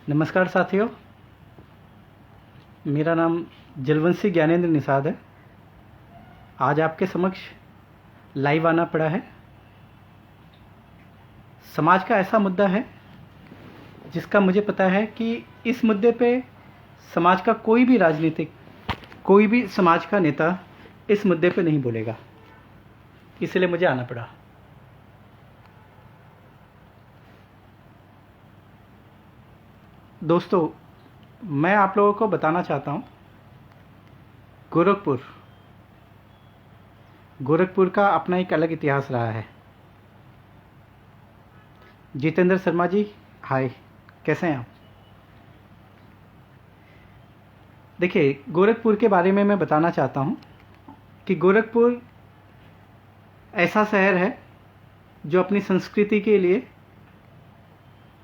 नमस्कार साथियों, मेरा नाम जलवंशी ज्ञानेंद्र निषाद है। आज आपके समक्ष लाइव आना पड़ा है। समाज का ऐसा मुद्दा है जिसका मुझे पता है कि इस मुद्दे पे समाज का कोई भी राजनीतिक, कोई भी समाज का नेता इस मुद्दे पे नहीं बोलेगा, इसलिए मुझे आना पड़ा। दोस्तों, मैं आप लोगों को बताना चाहता हूँ, गोरखपुर का अपना एक अलग इतिहास रहा है। जितेंद्र शर्मा जी, हाय, कैसे हैं आप? देखिए, गोरखपुर के बारे में मैं बताना चाहता हूँ कि गोरखपुर ऐसा शहर है जो अपनी संस्कृति के लिए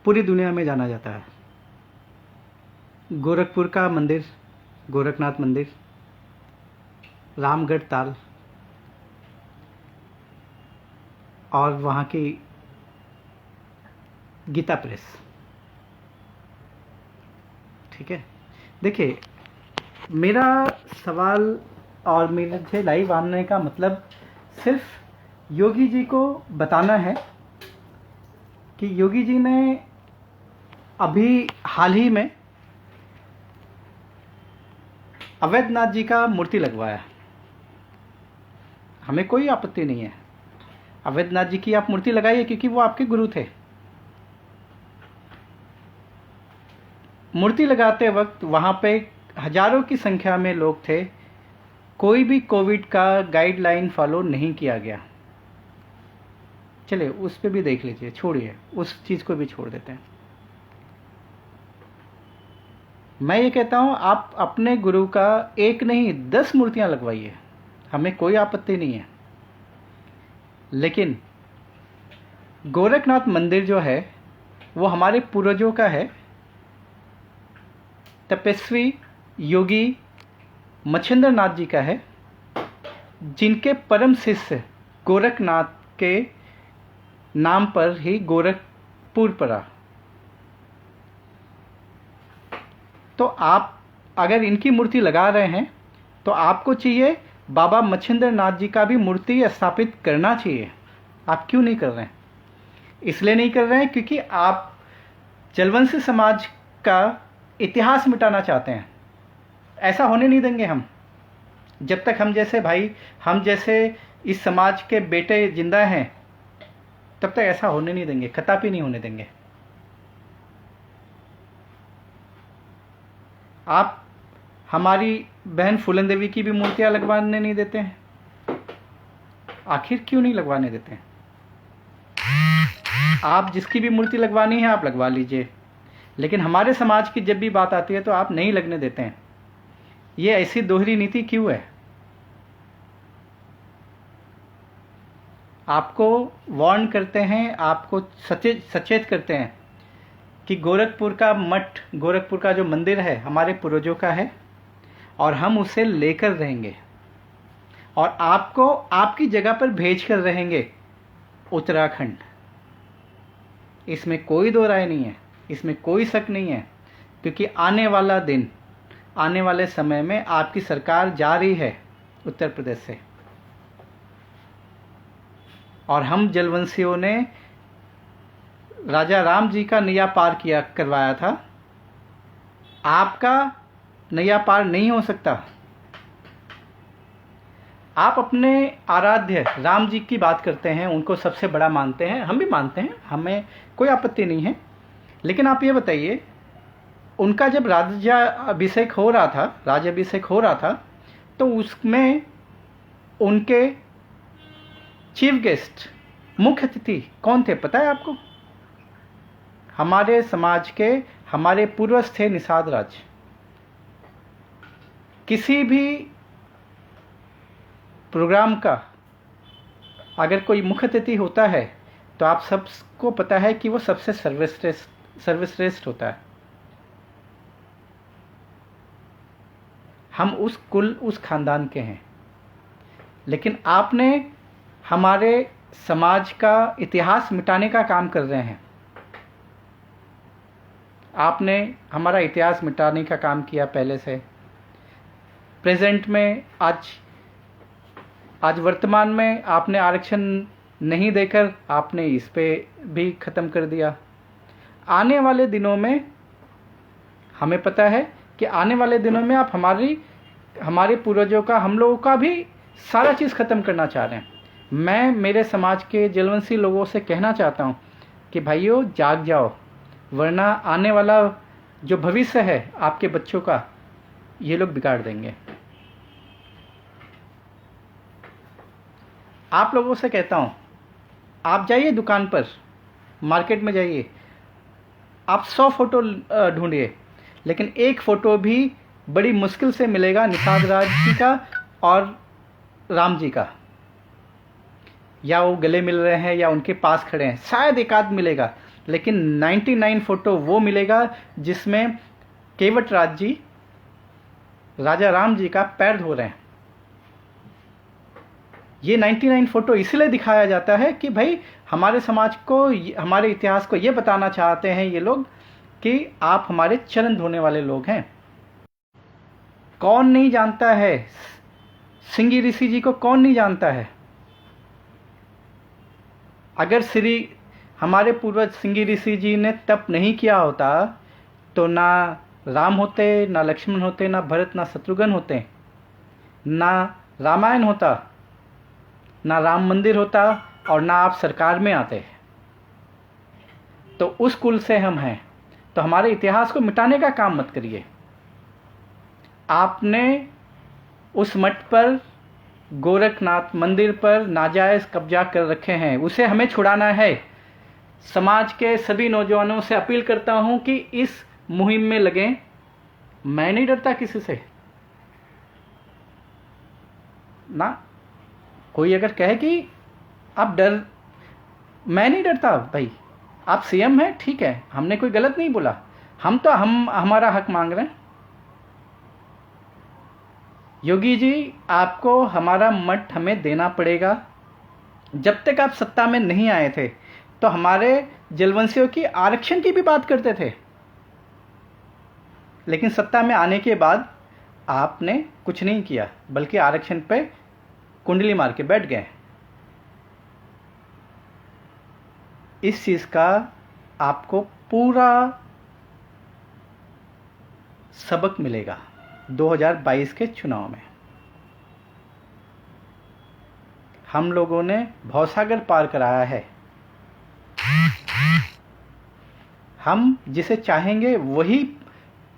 पूरी दुनिया में जाना जाता है। गोरखपुर का मंदिर, गोरखनाथ मंदिर, रामगढ़ ताल और वहाँ की गीता प्रेस, ठीक है। देखिए, मेरा सवाल और मेरे लाइव आने का मतलब सिर्फ योगी जी को बताना है कि योगी जी ने अभी हाल ही में अवैधनाथ जी का मूर्ति लगवाया। हमें कोई आपत्ति नहीं है, अवैधनाथ जी की आप मूर्ति लगाइए, क्योंकि वो आपके गुरु थे। मूर्ति लगाते वक्त वहाँ पे हजारों की संख्या में लोग थे। कोई भी कोविड का गाइडलाइन फॉलो नहीं किया गया। चलिए उस पे भी देख लीजिए, छोड़िए, उस चीज़ को भी छोड़ देते हैं। मैं ये कहता हूँ, आप अपने गुरु का एक नहीं 10 मूर्तियाँ लगवाइए, हमें कोई आपत्ति नहीं है। लेकिन गोरखनाथ मंदिर जो है वो हमारे पूर्वजों का है। तपस्वी योगी मच्छिंद्र नाथ जी का है, जिनके परम शिष्य गोरखनाथ के नाम पर ही गोरखपुर पड़ा। तो आप अगर इनकी मूर्ति लगा रहे हैं तो आपको चाहिए बाबा मच्छिंद्र नाथ जी का भी मूर्ति स्थापित करना चाहिए। आप क्यों नहीं कर रहे हैं? इसलिए नहीं कर रहे हैं क्योंकि आप जलवंशी समाज का इतिहास मिटाना चाहते हैं। ऐसा होने नहीं देंगे हम। जब तक हम जैसे भाई, हम जैसे इस समाज के बेटे जिंदा हैं, तब तक ऐसा होने नहीं देंगे, कदापि नहीं होने देंगे। आप हमारी बहन फूलन देवी की भी मूर्तियां लगवाने नहीं देते हैं। आखिर क्यों नहीं लगवाने देते हैं? आप जिसकी भी मूर्ति लगवानी है आप लगवा लीजिए, लेकिन हमारे समाज की जब भी बात आती है तो आप नहीं लगने देते हैं। ये ऐसी दोहरी नीति क्यों है? आपको वार्न करते हैं, आपको सचेत करते हैं कि गोरखपुर का मठ, गोरखपुर का जो मंदिर है हमारे पूर्वजों का है और हम उसे लेकर रहेंगे और आपको आपकी जगह पर भेज कर रहेंगे उत्तराखंड। इसमें कोई दो राय नहीं है, इसमें कोई शक नहीं है, क्योंकि आने वाला दिन, आने वाले समय में आपकी सरकार जा रही है उत्तर प्रदेश से और हम जलवंशियों ने राजा राम जी का नैया पार करवाया था। आपका नैया पार नहीं हो सकता। आप अपने आराध्य राम जी की बात करते हैं, उनको सबसे बड़ा मानते हैं, हम भी मानते हैं, हमें कोई आपत्ति नहीं है। लेकिन आप ये बताइए, उनका जब राज्याभिषेक हो रहा था तो उसमें उनके चीफ गेस्ट, मुख्य अतिथि कौन थे पता है आपको? हमारे समाज के, हमारे पूर्वज थे निषाद राज। किसी भी प्रोग्राम का अगर कोई मुख्य अतिथि होता है तो आप सबको पता है कि वो सबसे सर्वश्रेष्ठ होता है। हम उस कुल, उस खानदान के हैं। लेकिन आपने हमारे समाज का इतिहास मिटाने का काम कर रहे हैं। आपने हमारा इतिहास मिटाने का काम किया पहले से, प्रेजेंट में आज वर्तमान में आपने आरक्षण नहीं देकर आपने इस पे भी ख़त्म कर दिया। आने वाले दिनों में हमें पता है कि आने वाले दिनों में आप हमारे पूर्वजों का, हम लोगों का भी सारा चीज़ ख़त्म करना चाह रहे हैं। मैं मेरे समाज के जलवंशी लोगों से कहना चाहता हूँ कि भाइयों जाग जाओ, वरना आने वाला जो भविष्य है आपके बच्चों का, ये लोग बिगाड़ देंगे। आप लोगों से कहता हूँ, आप जाइए दुकान पर, मार्केट में जाइए, आप 100 फोटो ढूंढिए, लेकिन एक फ़ोटो भी बड़ी मुश्किल से मिलेगा निषाद राज जी का और राम जी का, या वो गले मिल रहे हैं या उनके पास खड़े हैं, शायद एक आध मिलेगा, लेकिन 99 फोटो वो मिलेगा जिसमें केवट राज जी राजा राम जी का पैर धो रहे हैं। ये 99 फोटो इसलिए दिखाया जाता है कि भाई हमारे समाज को, हमारे इतिहास को ये बताना चाहते हैं ये लोग कि आप हमारे चरण धोने वाले लोग हैं। कौन नहीं जानता है सिंगी ऋषि जी को? कौन नहीं जानता है? अगर हमारे पूर्वज सिंगी ऋषि जी ने तप नहीं किया होता तो ना राम होते, ना लक्ष्मण होते, ना भरत, ना शत्रुघ्न होते, ना रामायण होता, ना राम मंदिर होता, और ना आप सरकार में आते। तो उस कुल से हम हैं, तो हमारे इतिहास को मिटाने का काम मत करिए। आपने उस मठ पर, गोरखनाथ मंदिर पर नाजायज़ कब्जा कर रखे हैं, उसे हमें छुड़ाना है। समाज के सभी नौजवानों से अपील करता हूं कि इस मुहिम में लगें। मैं नहीं डरता किसी से ना। कोई अगर कहे कि आप मैं नहीं डरता भाई, आप सीएम हैं, ठीक है, हमने कोई गलत नहीं बोला, हम हमारा हक मांग रहे हैं। योगी जी, आपको हमारा मठ हमें देना पड़ेगा। जब तक आप सत्ता में नहीं आए थे तो हमारे जलवंशियों की आरक्षण की भी बात करते थे, लेकिन सत्ता में आने के बाद आपने कुछ नहीं किया, बल्कि आरक्षण पे कुंडली मार के बैठ गए। इस चीज़ का आपको पूरा सबक मिलेगा 2022 के चुनाव में। हम लोगों ने भवसागर पार कराया है। हम जिसे चाहेंगे वही,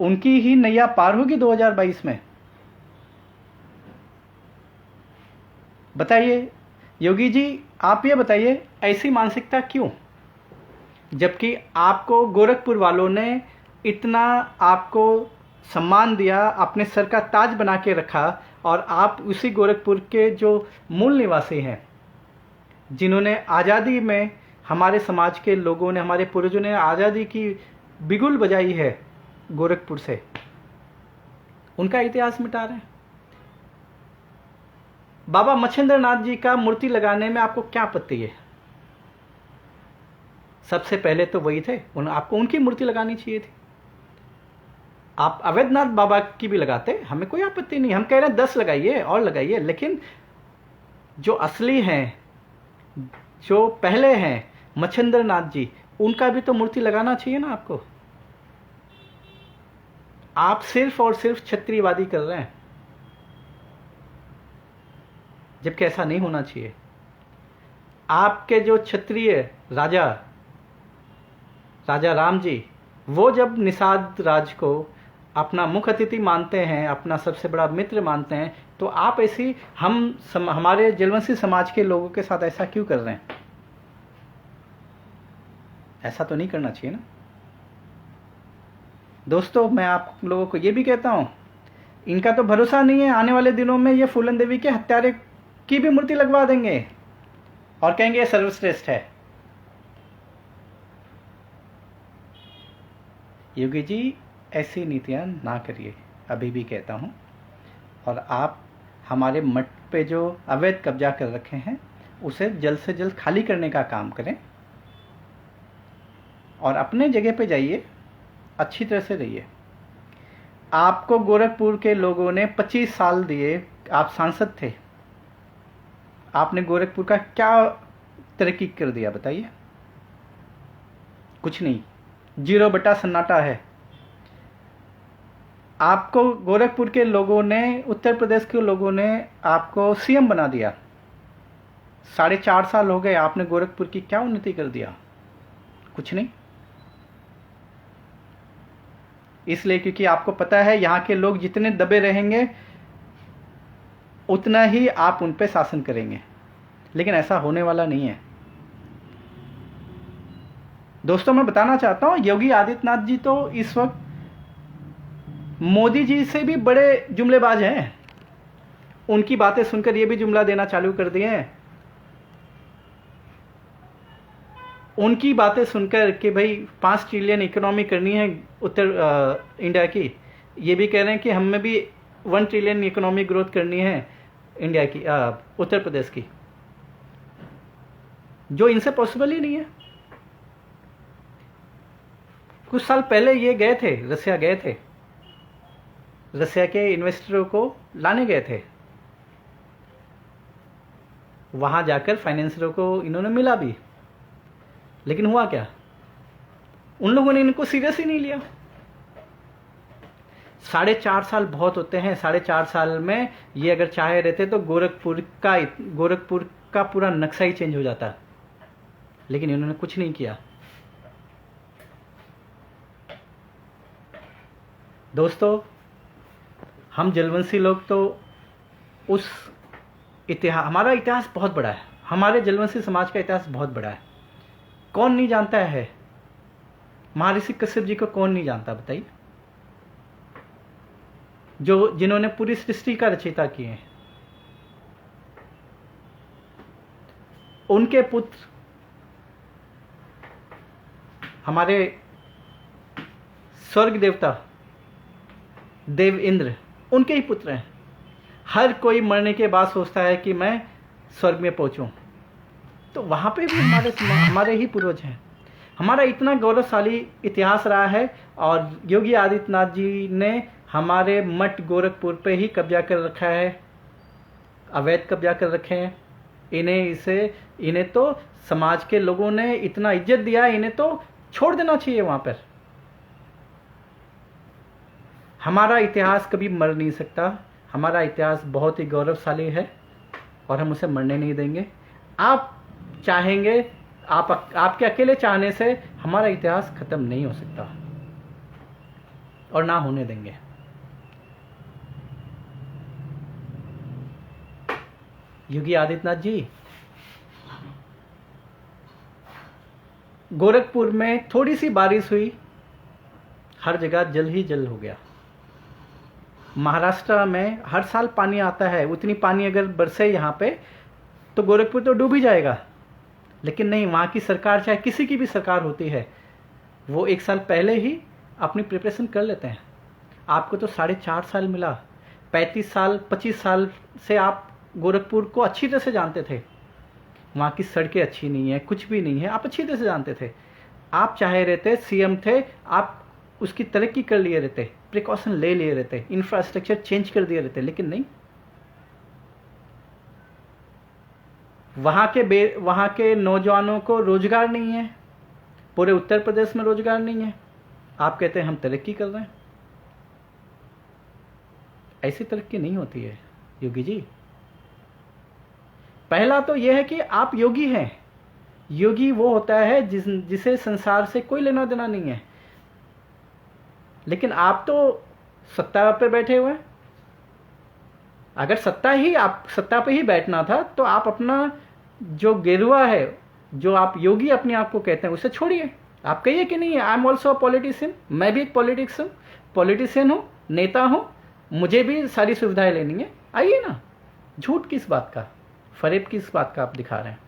उनकी ही नैया पार होगी 2022 में। बताइए योगी जी, आप ये बताइए, ऐसी मानसिकता क्यों? जबकि आपको गोरखपुर वालों ने इतना आपको सम्मान दिया, अपने सर का ताज बना के रखा, और आप उसी गोरखपुर के जो मूल निवासी हैं, जिन्होंने आज़ादी में, हमारे समाज के लोगों ने, हमारे पूर्वजों ने आज़ादी की बिगुल बजाई है गोरखपुर से, उनका इतिहास मिटा रहे हैं। बाबा मच्छिंद्र नाथ जी का मूर्ति लगाने में आपको क्या आपत्ति है? सबसे पहले तो वही थे, आपको उनकी मूर्ति लगानी चाहिए थी। आप अवैधनाथ बाबा की भी लगाते, हमें कोई आपत्ति नहीं। हम कह रहे हैं 10 लगाइए और लगाइए, लेकिन जो असली हैं, जो पहले हैं मच्छिंद्र नाथ जी, उनका भी तो मूर्ति लगाना चाहिए ना आपको। आप सिर्फ और सिर्फ क्षत्रियवादी कर रहे हैं, जबकि ऐसा नहीं होना चाहिए। आपके जो क्षत्रिय राजा राम जी, वो जब निषाद राज को अपना मुख्य अतिथि मानते हैं, अपना सबसे बड़ा मित्र मानते हैं, तो आप ऐसी हमारे जलवंशी समाज के लोगों के साथ ऐसा क्यों कर रहे हैं? ऐसा तो नहीं करना चाहिए ना दोस्तों। मैं आप लोगों को ये भी कहता हूं, इनका तो भरोसा नहीं है, आने वाले दिनों में ये फूलन देवी के हत्यारे की भी मूर्ति लगवा देंगे और कहेंगे ये सर्वश्रेष्ठ है। योगी जी, ऐसी नीतियां ना करिए, अभी भी कहता हूं। और आप हमारे मठ पे जो अवैध कब्जा कर रखे हैं, उसे जल्द से जल्द खाली करने का काम करें और अपने जगह पे जाइए, अच्छी तरह से रहिए। आपको गोरखपुर के लोगों ने 25 साल दिए, आप सांसद थे, आपने गोरखपुर का क्या तरक्की कर दिया बताइए? कुछ नहीं, 0 बटा सन्नाटा है। आपको गोरखपुर के लोगों ने, उत्तर प्रदेश के लोगों ने आपको सीएम बना दिया। 4.5 साल हो गए, आपने गोरखपुर की क्या उन्नति कर दिया? कुछ नहीं। इसलिए क्योंकि आपको पता है यहाँ के लोग जितने दबे रहेंगे उतना ही आप उन पे शासन करेंगे, लेकिन ऐसा होने वाला नहीं है। दोस्तों, मैं बताना चाहता हूं, योगी आदित्यनाथ जी तो इस वक्त मोदी जी से भी बड़े जुमलेबाज हैं। उनकी बातें सुनकर ये भी जुमला देना चालू कर दिए हैं। उनकी बातें सुनकर कि भाई 5 ट्रिलियन इकोनॉमी करनी है इंडिया की, ये भी कह रहे हैं कि हमें भी 1 ट्रिलियन इकोनॉमी ग्रोथ करनी है इंडिया की, उत्तर प्रदेश की, जो इनसे पॉसिबल ही नहीं है। कुछ साल पहले ये गए थे, रसिया गए थे, रसिया के इन्वेस्टरों को लाने गए थे। वहां जाकर फाइनेंसरों को इन्होंने मिला भी, लेकिन हुआ क्या? उन लोगों ने इनको सीरियस ही नहीं लिया। 4.5 साल बहुत होते हैं। 4.5 साल में ये अगर चाहे रहते तो गोरखपुर का पूरा नक्शा ही चेंज हो जाता, लेकिन इन्होंने कुछ नहीं किया। दोस्तों, हम जलवंशी लोग तो हमारा इतिहास बहुत बड़ा है। हमारे जलवंशी समाज का इतिहास बहुत बड़ा है। कौन नहीं जानता है? महर्षि कश्यप जी को कौन नहीं जानता बताइए? जिन्होंने पूरी सृष्टि का रचयिता किए हैं। उनके पुत्र हमारे स्वर्ग देवता देव इंद्र, उनके ही पुत्र हैं। हर कोई मरने के बाद सोचता है कि मैं स्वर्ग में पहुंचूं, तो वहां पे भी हमारे ही पूर्वज हैं। हमारा इतना गौरवशाली इतिहास रहा है, और योगी आदित्यनाथ जी ने हमारे मठ गोरखपुर पे ही कब्जा कर रखा है, अवैध कब्जा कर रखे हैं। इन्हें तो समाज के लोगों ने इतना इज्जत दिया, इन्हें तो छोड़ देना चाहिए वहां पर। हमारा इतिहास कभी मर नहीं सकता। हमारा इतिहास बहुत ही गौरवशाली है और हम उसे मरने नहीं देंगे। आप चाहेंगे, आपके अकेले चाहने से हमारा इतिहास खत्म नहीं हो सकता, और ना होने देंगे। योगी आदित्यनाथ जी, गोरखपुर में थोड़ी सी बारिश हुई, हर जगह जल ही जल हो गया। महाराष्ट्र में हर साल पानी आता है, उतनी पानी अगर बरसे यहाँ पे तो गोरखपुर तो डूब ही जाएगा। लेकिन नहीं, वहाँ की सरकार, चाहे किसी की भी सरकार होती है, वो 1 साल पहले ही अपनी प्रिपरेशन कर लेते हैं। आपको तो 4.5 साल मिला। 25 साल से आप गोरखपुर को अच्छी तरह से जानते थे। वहाँ की सड़कें अच्छी नहीं है, कुछ भी नहीं है, आप अच्छी तरह से जानते थे। आप चाहे रहते, सीएम थे, आप उसकी तरक्की कर लिए रहते, प्रिकॉशन ले लिए रहते, इंफ्रास्ट्रक्चर चेंज कर दिए रहते, लेकिन नहीं। वहां के नौजवानों को रोजगार नहीं है, पूरे उत्तर प्रदेश में रोजगार नहीं है। आप कहते हैं हम तरक्की कर रहे हैं। ऐसी तरक्की नहीं होती है योगी जी। पहला तो यह है कि आप योगी हैं। योगी वो होता है जिसे संसार से कोई लेना देना नहीं है। लेकिन आप तो सत्ता पर बैठे हुए हैं। अगर सत्ता पे ही बैठना था तो आप अपना जो गेरुआ है, जो आप योगी अपने आप को कहते हैं, उसे छोड़िए। आप कहिए कि नहीं, I am also a politician, मैं भी एक पॉलिटिशियन हूँ, नेता हूँ, मुझे भी सारी सुविधाएं लेनी है। आइए ना। झूठ किस बात का, फरेब किस बात का आप दिखा रहे हैं?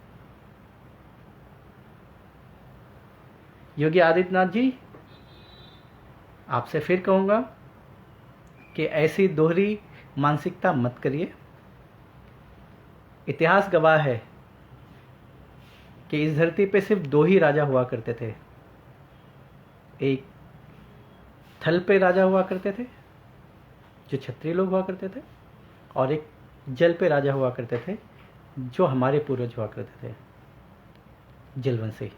योगी आदित्यनाथ जी, आपसे फिर कहूँगा कि ऐसी दोहरी मानसिकता मत करिए। इतिहास गवाह है कि इस धरती पे सिर्फ 2 ही राजा हुआ करते थे। एक थल पे राजा हुआ करते थे जो क्षत्रिय लोग हुआ करते थे, और एक जल पे राजा हुआ करते थे जो हमारे पूर्वज हुआ करते थे, जलवंशी।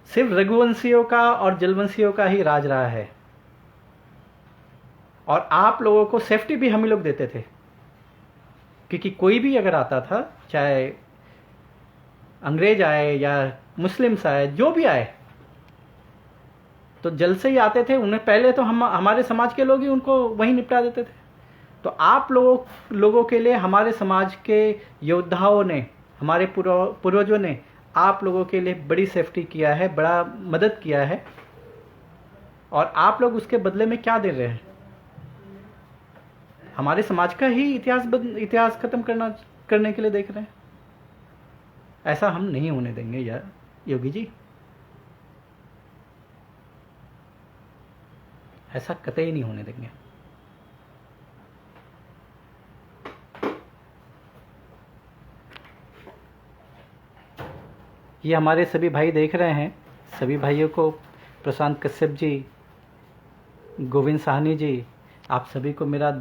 सिर्फ रघुवंशियों का और जलवंशियों का ही राज रहा है, और आप लोगों को सेफ्टी भी हम ही लोग देते थे, क्योंकि कोई भी अगर आता था, चाहे अंग्रेज आए या मुस्लिम्स आए, जो भी आए, तो जल से ही आते थे। उन्हें पहले तो हमारे समाज के लोग ही उनको वहीं निपटा देते थे। तो आप लोगों के लिए हमारे समाज के योद्धाओं ने, हमारे पूर्वजों ने आप लोगों के लिए बड़ी सेफ्टी किया है, बड़ा मदद किया है, और आप लोग उसके बदले में क्या दे रहे हैं? हमारे समाज का ही इतिहास खत्म करने के लिए देख रहे हैं। ऐसा हम नहीं होने देंगे यार योगी जी, ऐसा कतई नहीं होने देंगे। ये हमारे सभी भाई देख रहे हैं, सभी भाइयों को, प्रशांत कश्यप जी, गोविंद साहनी जी, आप सभी को मेरा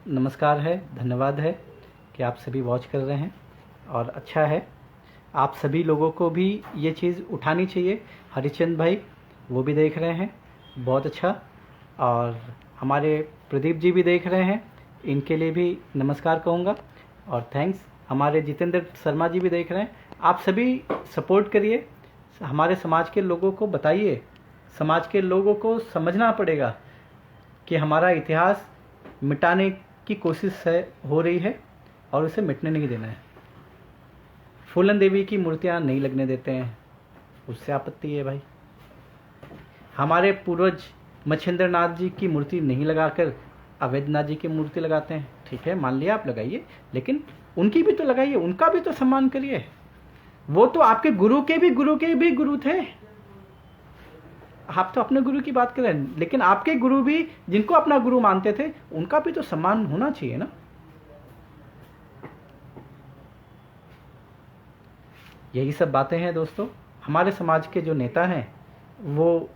नमस्कार है, धन्यवाद है कि आप सभी वॉच कर रहे हैं, और अच्छा है। आप सभी लोगों को भी ये चीज़ उठानी चाहिए। हरिचंद भाई वो भी देख रहे हैं, बहुत अच्छा, और हमारे प्रदीप जी भी देख रहे हैं, इनके लिए भी नमस्कार कहूँगा और थैंक्स। हमारे जितेंद्र शर्मा जी भी देख रहे हैं। आप सभी सपोर्ट करिए, हमारे समाज के लोगों को बताइए, समाज के लोगों को समझना पड़ेगा कि हमारा इतिहास मिटाने की कोशिश हो रही है और उसे मिटने नहीं देना है। फूलन देवी की मूर्तियां नहीं लगने देते हैं, उससे आपत्ति है भाई। हमारे पूर्वज मच्छिंद्र नाथ जी की मूर्ति नहीं लगाकर अवैधनाथ जी की मूर्ति लगाते हैं। ठीक है, मान लिया आप लगाइए, लेकिन उनकी भी तो लगाइए, उनका भी तो सम्मान करिए। वो तो आपके गुरु के भी गुरु थे। आप तो अपने गुरु की बात कर रहे हैं, लेकिन आपके गुरु भी, जिनको अपना गुरु मानते थे, उनका भी तो सम्मान होना चाहिए ना। यही सब बातें हैं दोस्तों। हमारे समाज के जो नेता हैं वो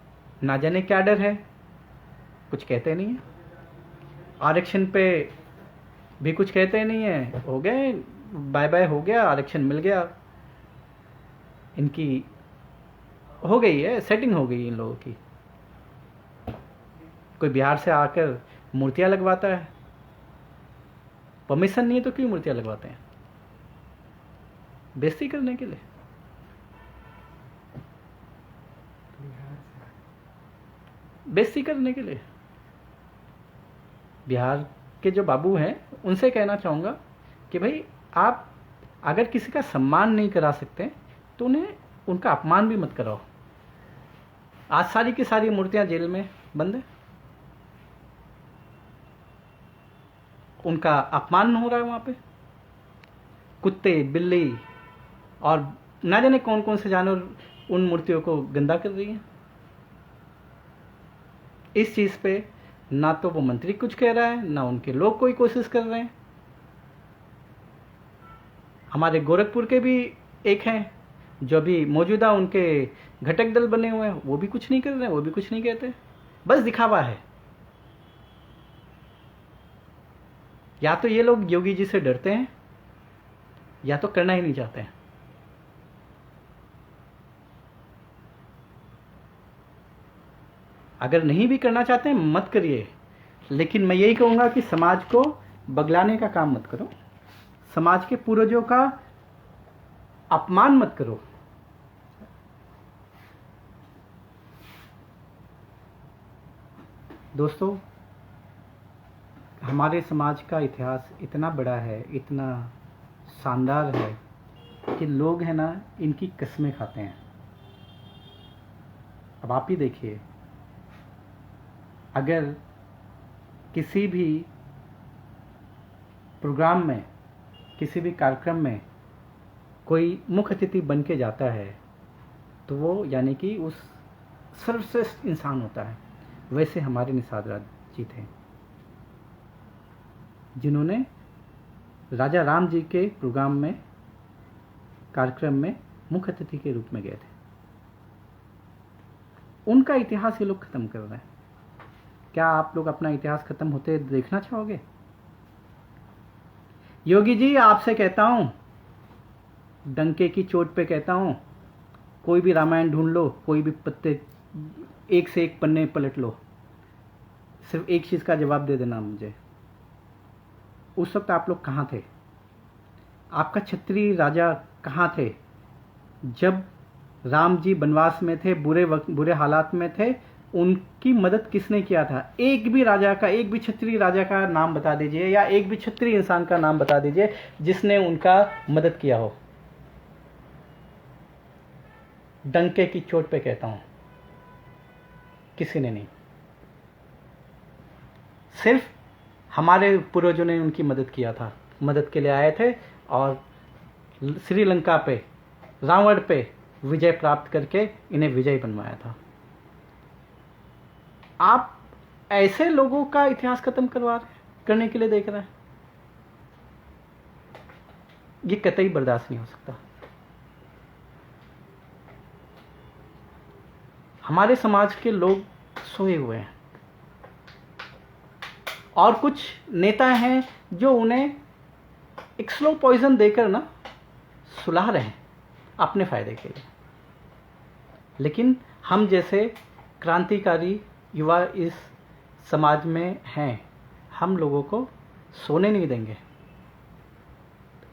ना जाने क्या डर है, कुछ कहते नहीं है। आरक्षण पे भी कुछ कहते नहीं है, हो गए, बाय बाय हो गया, आरक्षण मिल गया, इनकी हो गई है, सेटिंग हो गई इन लोगों की। कोई बिहार से आकर मूर्तियां लगवाता है, परमिशन नहीं है तो क्यों मूर्तियां लगवाते हैं? बेइज्जती करने के लिए। बेइज्जती करने के लिए। बिहार के जो बाबू हैं उनसे कहना चाहूँगा कि भाई, आप अगर किसी का सम्मान नहीं करा सकते तो उन्हें उनका अपमान भी मत कराओ। आज सारी की सारी मूर्तियां जेल में बंद है, उनका अपमान हो रहा है वहां पे। कुत्ते, बिल्ली और ना जाने कौन कौन से जानवर उन मूर्तियों को गंदा कर रही हैं। इस चीज पे ना तो वो मंत्री कुछ कह रहा है, ना उनके लोग कोई कोशिश कर रहे हैं। हमारे गोरखपुर के भी एक हैं जो अभी मौजूदा उनके घटक दल बने हुए हैं, वो भी कुछ नहीं कर रहे हैं, वो भी कुछ नहीं कहते, बस दिखावा है। या तो ये लोग योगी जी से डरते हैं या तो करना ही नहीं चाहते हैं। अगर नहीं भी करना चाहते हैं मत करिए, लेकिन मैं यही कहूंगा कि समाज को बगलाने का काम मत करो, समाज के पूर्वजों का अपमान मत करो। दोस्तों, हमारे समाज का इतिहास इतना बड़ा है, इतना शानदार है कि लोग हैं ना, इनकी कस्में खाते हैं। अब आप ही देखिए, अगर किसी भी प्रोग्राम में, किसी भी कार्यक्रम में कोई मुख्य अतिथि बन के जाता है तो वो यानी कि उस सर्वश्रेष्ठ इंसान होता है। वैसे हमारे निषाद राज जी थे, जिन्होंने राजा राम जी के प्रोग्राम में, कार्यक्रम में मुख्य अतिथि के रूप में गए थे। उनका इतिहास ये लोग खत्म कर रहे हैं। क्या आप लोग अपना इतिहास खत्म होते देखना चाहोगे? योगी जी, आपसे कहता हूं, डंके की चोट पे कहता हूं, कोई भी रामायण ढूंढ लो, कोई भी पत्ते एक से एक पन्ने पलट लो, सिर्फ एक चीज का जवाब दे देना मुझे, उस वक्त आप लोग कहां थे? आपका क्षत्रिय राजा कहां थे जब राम जी वनवास में थे, बुरे हालात में थे? उनकी मदद किसने किया था? एक भी राजा का, एक भी क्षत्रिय राजा का नाम बता दीजिए, या एक भी क्षत्रिय इंसान का नाम बता दीजिए जिसने उनका मदद किया हो। डंके की चोट पे कहता हूं, किसी ने नहीं। सिर्फ हमारे पूर्वजों ने उनकी मदद किया था, मदद के लिए आए थे और श्रीलंका पे, रावण पे विजय प्राप्त करके इन्हें विजय बनवाया था। आप ऐसे लोगों का इतिहास खत्म करने के लिए देख रहे हैं, ये कतई बर्दाश्त नहीं हो सकता। हमारे समाज के लोग सोए हुए हैं और कुछ नेता हैं जो उन्हें एक स्लो पॉइजन देकर ना सुला रहे हैं अपने फायदे के लिए। लेकिन हम जैसे क्रांतिकारी युवा इस समाज में हैं, हम लोगों को सोने नहीं देंगे।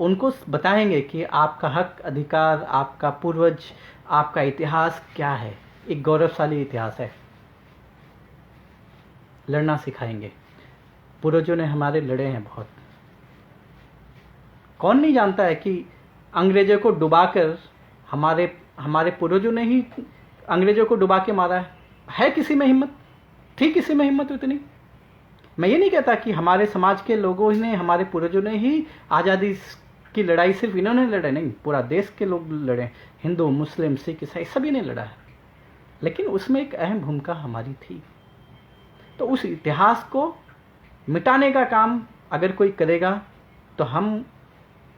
उनको बताएंगे कि आपका हक, अधिकार, आपका पूर्वज, आपका इतिहास क्या है। एक गौरवशाली इतिहास है। लड़ना सिखाएंगे। पूर्वजों ने हमारे लड़े हैं बहुत। कौन नहीं जानता है कि अंग्रेजों को डुबाकर हमारे पूर्वजों ने ही अंग्रेजों को डुबा के मारा है किसी में हिम्मत? थी किसी में हिम्मत इतनी? मैं ये नहीं कहता कि हमारे समाज के लोगों ने, हमारे पूर्वजों ने ही आज़ादी की लड़ाई सिर्फ इन्होंने लड़े, नहीं, पूरा देश के लोग लड़े। हिंदू, मुस्लिम, सिख, ईसाई सभी ने लड़ा है। लेकिन उसमें एक अहम भूमिका हमारी थी। तो उस इतिहास को मिटाने का काम अगर कोई करेगा तो हम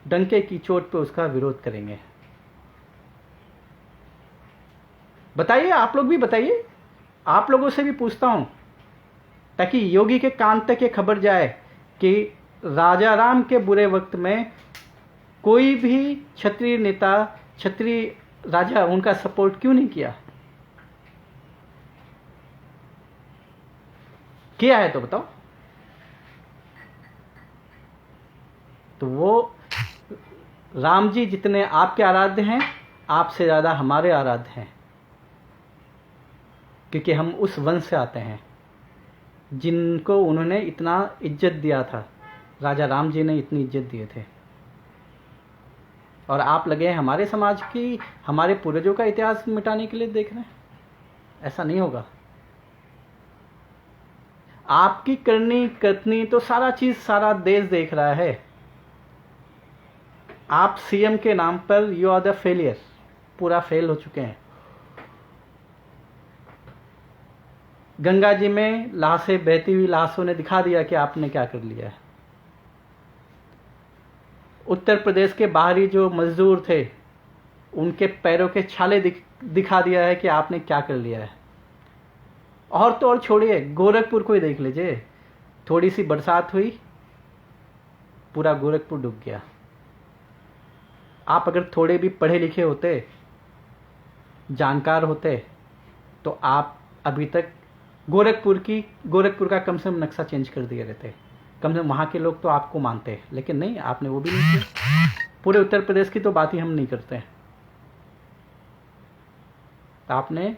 डंके की चोट पे उसका विरोध करेंगे। बताइए, आप लोग भी बताइए। आप लोगों से भी पूछता हूं ताकि योगी के कान तक ये खबर जाए कि राजा राम के बुरे वक्त में कोई भी क्षत्रिय नेता, क्षत्रिय राजा उनका सपोर्ट क्यों नहीं किया है तो बताओ। तो वो राम जी जितने आपके आराध्य हैं, आपसे ज़्यादा हमारे आराध्य हैं, क्योंकि हम उस वंश से आते हैं जिनको उन्होंने इतना इज्जत दिया था। राजा राम जी ने इतनी इज्जत दिए थे। और आप लगे हैं हमारे समाज की, हमारे पूर्वजों का इतिहास मिटाने के लिए देख रहे हैं। ऐसा नहीं होगा। आपकी करनी कथनी तो सारा चीज सारा देश देख रहा है। आप सीएम के नाम पर यू आर द फेलियर, पूरा फेल हो चुके हैं। गंगा जी में लाशें, बहती हुई लाशों ने दिखा दिया कि आपने क्या कर लिया है। उत्तर प्रदेश के बाहरी जो मजदूर थे, उनके पैरों के छाले दिखा दिया है कि आपने क्या कर लिया है। और तो और छोड़िए, गोरखपुर को ही देख लीजिए। थोड़ी सी बरसात हुई, पूरा गोरखपुर डूब गया। आप अगर थोड़े भी पढ़े लिखे होते, जानकार होते, तो आप अभी तक गोरखपुर का कम से कम नक्शा चेंज कर दिए रहते। कम से कम वहाँ के लोग तो आपको मानते हैं। लेकिन नहीं, आपने वो भी नहीं किया। पूरे उत्तर प्रदेश की तो बात ही हम नहीं करते। आपने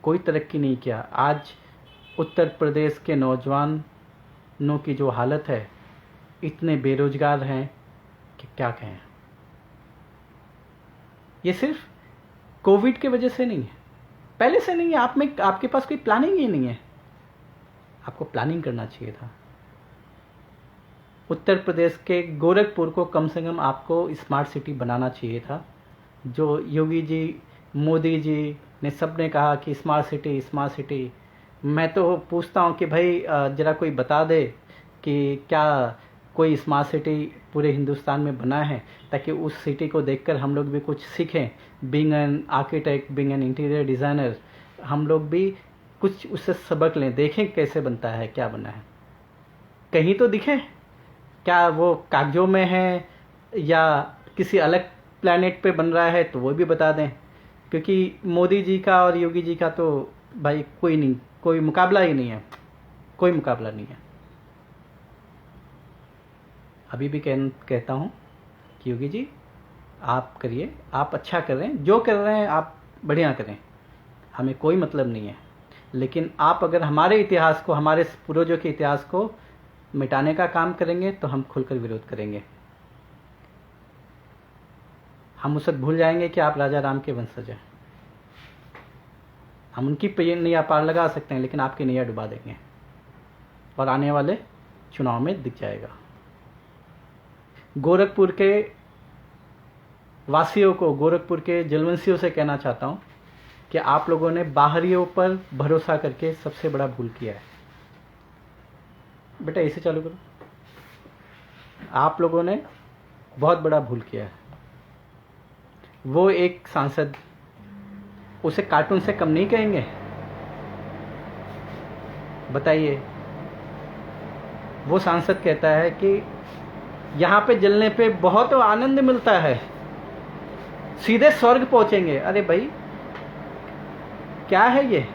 कोई तरक्की नहीं किया। आज उत्तर प्रदेश के नौजवानों की जो हालत है, इतने बेरोजगार हैं कि क्या कहें। ये सिर्फ कोविड की वजह से नहीं है, पहले से नहीं है। आपके पास कोई प्लानिंग ही नहीं है। आपको प्लानिंग करना चाहिए था। उत्तर प्रदेश के गोरखपुर को कम से कम आपको स्मार्ट सिटी बनाना चाहिए था। जो योगी जी, मोदी जी ने सबने कहा कि स्मार्ट सिटी। मैं तो पूछता हूँ कि भाई जरा कोई बता दे कि क्या कोई स्मार्ट सिटी पूरे हिंदुस्तान में बना है, ताकि उस सिटी को देखकर हम लोग भी कुछ सीखें। Being an architect, being an interior designer, हम लोग भी कुछ उससे सबक लें, देखें कैसे बनता है, क्या बना है। कहीं तो दिखे, क्या वो कागजों में है या किसी अलग प्लैनेट पे बन रहा है, तो वो भी बता दें। क्योंकि मोदी जी का और योगी जी का तो भाई कोई नहीं, कोई मुकाबला ही नहीं है, कोई मुकाबला नहीं है। अभी भी कहता हूँ कि योगी जी आप करिए, आप अच्छा कर रहे हैं, जो कर रहे हैं आप बढ़िया करें, हमें कोई मतलब नहीं है। लेकिन आप अगर हमारे इतिहास को, हमारे पूर्वजों के इतिहास को मिटाने का काम करेंगे तो हम खुलकर विरोध करेंगे। हम उस वक्त भूल जाएंगे कि आप राजा राम के वंशज हैं। हम उनकी नैया पार लगा सकते हैं, लेकिन आपकी नैया डुबा देंगे और आने वाले चुनाव में दिख जाएगा। गोरखपुर के वासियों को, गोरखपुर के जलवंशियों से कहना चाहता हूं कि आप लोगों ने बाहरियों पर भरोसा करके सबसे बड़ा भूल किया है। बेटा इसे चालू करो। आप लोगों ने बहुत बड़ा भूल किया है। वो एक सांसद, उसे कार्टून से कम नहीं कहेंगे? बताइए। वो सांसद कहता है कि यहाँ पे जलने पे बहुत आनंद मिलता है, सीधे स्वर्ग पहुंचेंगे। अरे भाई क्या है ये?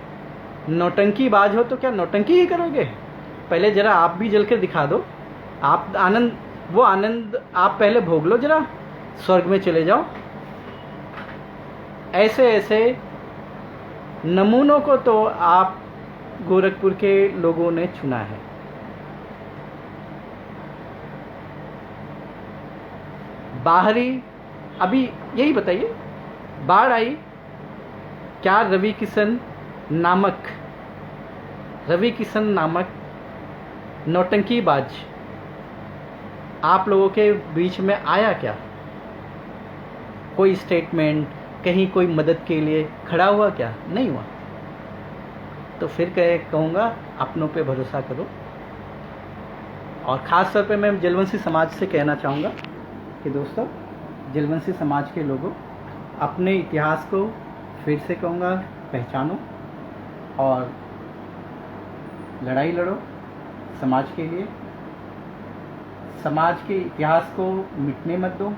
नौटंकी बाज हो तो क्या नौटंकी ही करोगे? पहले जरा आप भी जल कर दिखा दो। आप आनंद, वो आनंद आप पहले भोग लो, जरा स्वर्ग में चले जाओ। ऐसे ऐसे नमूनों को तो आप गोरखपुर के लोगों ने चुना है। बाहरी, अभी यही बताइए, बाढ़ आई, क्या रवि किशन नामक नौटंकीबाज आप लोगों के बीच में आया क्या? कोई स्टेटमेंट, कहीं कोई मदद के लिए खड़ा हुआ क्या? नहीं हुआ। तो फिर कहूँगा अपनों पे भरोसा करो। और ख़ास तौर पे मैं जलवंशी समाज से कहना चाहूँगा कि दोस्तों, जलवंशी समाज के लोगों, अपने इतिहास को फिर से कहूँगा पहचानो और लड़ाई लड़ो समाज के लिए। समाज के इतिहास को मिटने मत दो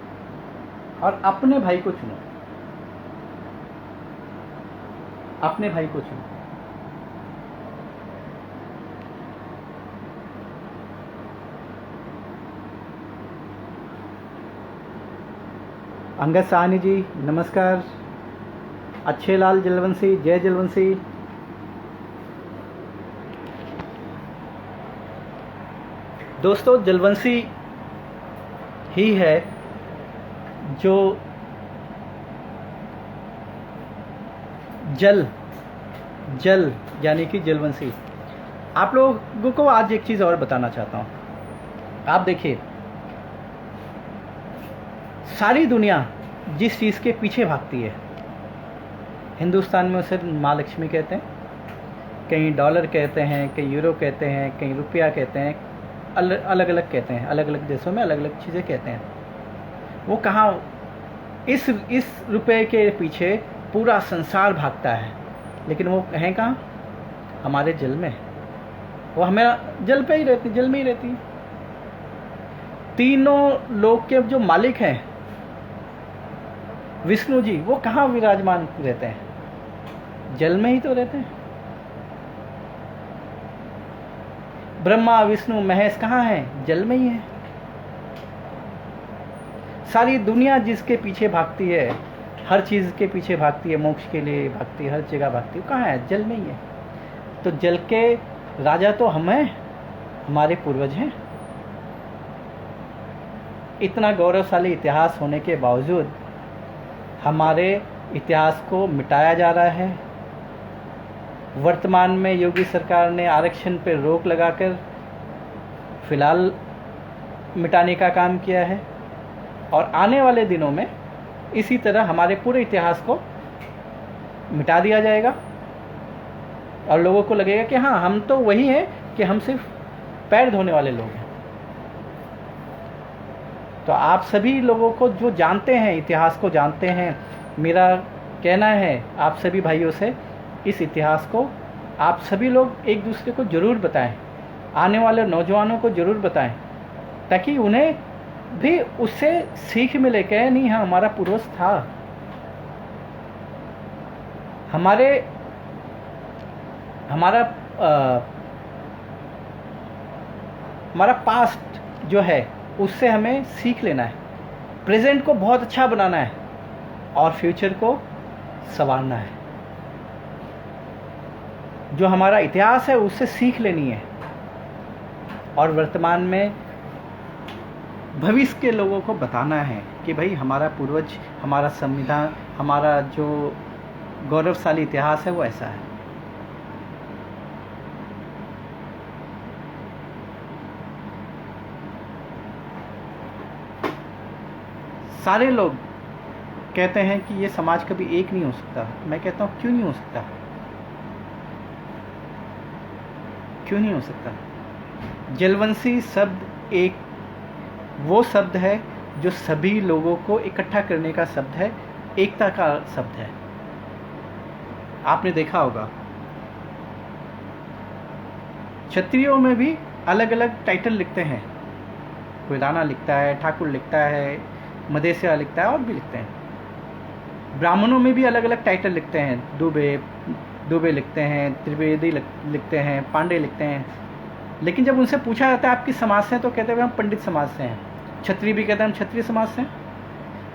और अपने भाई को चुनो, अपने भाई को चुनो। अंगद साहनी जी नमस्कार। अच्छे लाल जलवंशी, जय जलवंशी। दोस्तों, जलवंशी ही है जो जल यानी कि जलवंशी। आप लोगों को आज एक चीज़ और बताना चाहता हूँ। आप देखिए, सारी दुनिया जिस चीज़ के पीछे भागती है, हिंदुस्तान में उसे माँ लक्ष्मी कहते हैं, कहीं डॉलर कहते हैं, कहीं यूरो कहते हैं, कहीं रुपया कहते हैं, अलग अलग कहते हैं, अलग अलग देशों में अलग अलग चीज़ें कहते हैं। वो कहाँ, इस रुपए के पीछे पूरा संसार भागता है, लेकिन वो हैं कहाँ? हमारे जल में। वो हमें जल पे ही रहती, जल में ही रहती। तीनों लोक के जो मालिक हैं विष्णु जी, वो कहाँ विराजमान रहते हैं? जल में ही तो रहते हैं। ब्रह्मा विष्णु महेश कहाँ हैं? जल में ही है। सारी दुनिया जिसके पीछे भागती है, हर चीज़ के पीछे भागती है, मोक्ष के लिए भागती है, हर जगह भागती है, कहाँ है? जल में ही है। तो जल के राजा तो हम हैं, हमारे पूर्वज हैं। इतना गौरवशाली इतिहास होने के बावजूद हमारे इतिहास को मिटाया जा रहा है। वर्तमान में योगी सरकार ने आरक्षण पर रोक लगाकर फिलहाल मिटाने का काम किया है, और आने वाले दिनों में इसी तरह हमारे पूरे इतिहास को मिटा दिया जाएगा और लोगों को लगेगा कि हाँ, हम तो वही हैं कि हम सिर्फ पैर धोने वाले लोग हैं। तो आप सभी लोगों को जो जानते हैं, इतिहास को जानते हैं, मेरा कहना है आप सभी भाइयों से, इस इतिहास को आप सभी लोग एक दूसरे को ज़रूर बताएं, आने वाले नौजवानों को ज़रूर बताएं, ताकि उन्हें भी उससे सीख मिले कि नहीं, हाँ हमारा पूर्वज था, हमारा पास्ट जो है उससे हमें सीख लेना है, प्रेजेंट को बहुत अच्छा बनाना है और फ्यूचर को संवारना है। जो हमारा इतिहास है उससे सीख लेनी है और वर्तमान में भविष्य के लोगों को बताना है कि भाई हमारा पूर्वज, हमारा संविधान, हमारा जो गौरवशाली इतिहास है वो ऐसा है। सारे लोग कहते हैं कि ये समाज कभी एक नहीं हो सकता। मैं कहता हूँ क्यों नहीं हो सकता, क्यों नहीं हो सकता? जलवंशी शब्द एक वो शब्द है जो सभी लोगों को इकट्ठा करने का शब्द है, एकता का शब्द है। आपने देखा होगा क्षत्रियों में भी अलग अलग टाइटल लिखते हैं, कोई राणा लिखता है, ठाकुर लिखता है, मदेशिया लिखता है और भी लिखते हैं। ब्राह्मणों में भी अलग अलग टाइटल लिखते हैं, दुबे लिखते हैं, त्रिवेदी लिखते हैं, पांडे लिखते हैं। लेकिन जब उनसे पूछा जाता है आप किस समाज से हैं तो कहते हैं हम पंडित समाज से हैं। क्षत्रिय भी कहते हैं हम क्षत्रिय समाज से हैं।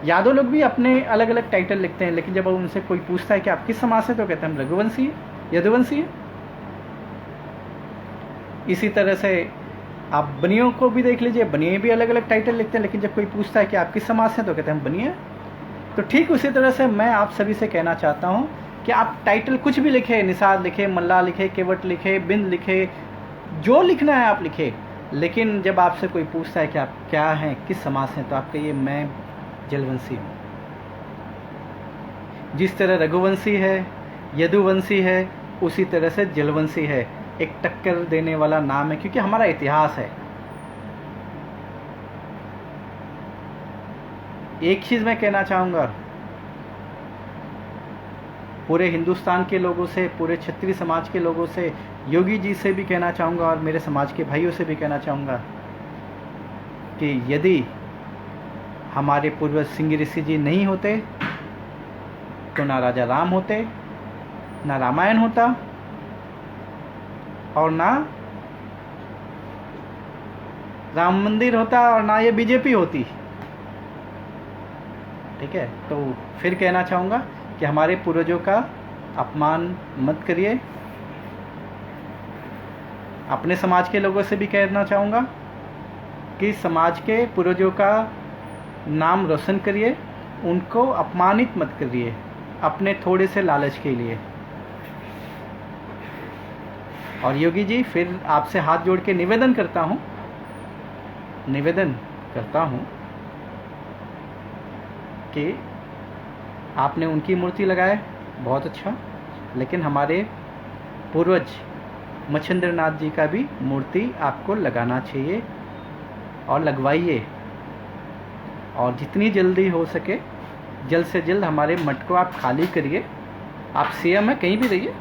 यादव लोग भी अपने अलग अलग टाइटल लिखते हैं, लेकिन जब उनसे कोई पूछता है कि आप किस समाज से तो कहते हैं हम रघुवंशी हैं, यदुवंशी हैं। इसी तरह से आप बनियों को भी देख लीजिए, बनिए भी अलग अलग टाइटल लिखते हैं, लेकिन जब कोई पूछता है कि आप किस समाज से तो कहते हैं हम बनिए। तो ठीक उसी तरह से मैं आप सभी से कहना चाहता हूँ कि आप टाइटल कुछ भी लिखे, निषाद लिखे, मल्ला लिखे, केवट लिखे, बिंद लिखे, जो लिखना है आप लिखे, लेकिन जब आपसे कोई पूछता है कि आप क्या हैं, किस समाज से, तो आप कहिए मैं जलवंशी हूँ। जिस तरह रघुवंशी है, यदुवंशी है, उसी तरह से जलवंशी है। एक टक्कर देने वाला नाम है, क्योंकि हमारा इतिहास है। एक चीज मैं कहना चाहूंगा पूरे हिंदुस्तान के लोगों से, पूरे क्षत्रिय समाज के लोगों से, योगी जी से भी कहना चाहूंगा और मेरे समाज के भाइयों से भी कहना चाहूंगा कि यदि हमारे पूर्वज सिंह ऋषि जी नहीं होते तो ना राजा राम होते, ना रामायण होता और ना राम मंदिर होता और ना ये बीजेपी होती। ठीक है, तो फिर कहना चाहूँगा कि हमारे पूर्वजों का अपमान मत करिए। अपने समाज के लोगों से भी कहना चाहूँगा कि समाज के पूर्वजों का नाम रोशन करिए, उनको अपमानित मत करिए अपने थोड़े से लालच के लिए। और योगी जी फिर आपसे हाथ जोड़ के निवेदन करता हूँ कि आपने उनकी मूर्ति लगाए, बहुत अच्छा, लेकिन हमारे पूर्वज मच्छिंद्र नाथ जी का भी मूर्ति आपको लगाना चाहिए और लगवाइए। और जितनी जल्दी हो सके जल्द से जल्द हमारे मठ को आप खाली करिए। आप सीएम है, कहीं भी रहिए,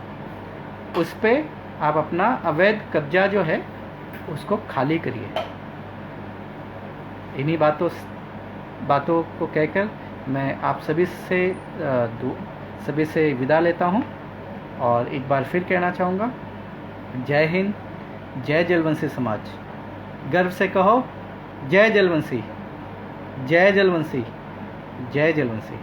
उस पर आप अपना अवैध कब्जा जो है उसको खाली करिए। इन्हीं बातों को कहकर मैं आप सभी से विदा लेता हूं और एक बार फिर कहना चाहूँगा, जय हिंद, जय जलवंशी समाज। गर्व से कहो, जय जलवंशी, जय जलवंशी, जय जलवंशी।